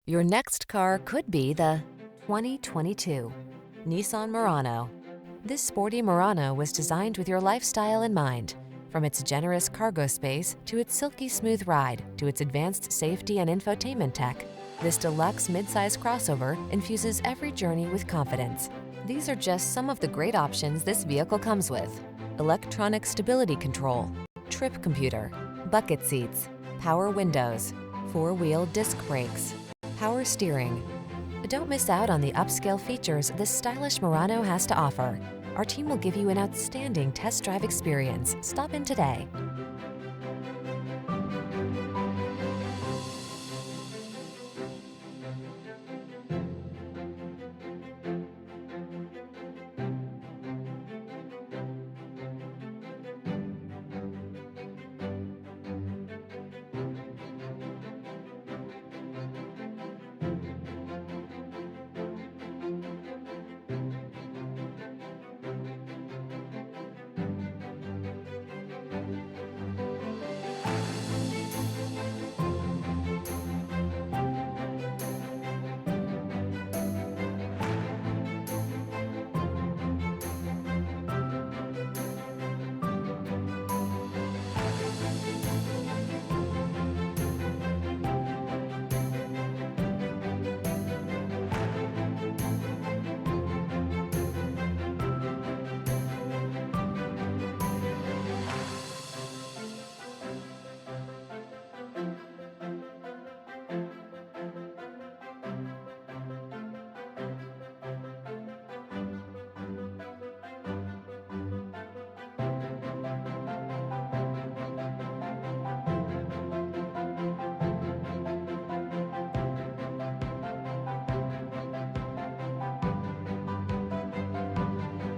Your next car could be the 2022 Nissan Murano. This sporty Murano was designed with your lifestyle in mind. From its generous cargo space to its silky smooth ride to its advanced safety and infotainment tech, this deluxe midsize crossover infuses every journey with confidence. These are just some of the great options this vehicle comes with: electronic stability control, trip computer, bucket seats, power windows, four-wheel disc brakes, power steering. Don't miss out on the upscale features this stylish Murano has to offer. Our team will give you an outstanding test drive experience. Stop in today.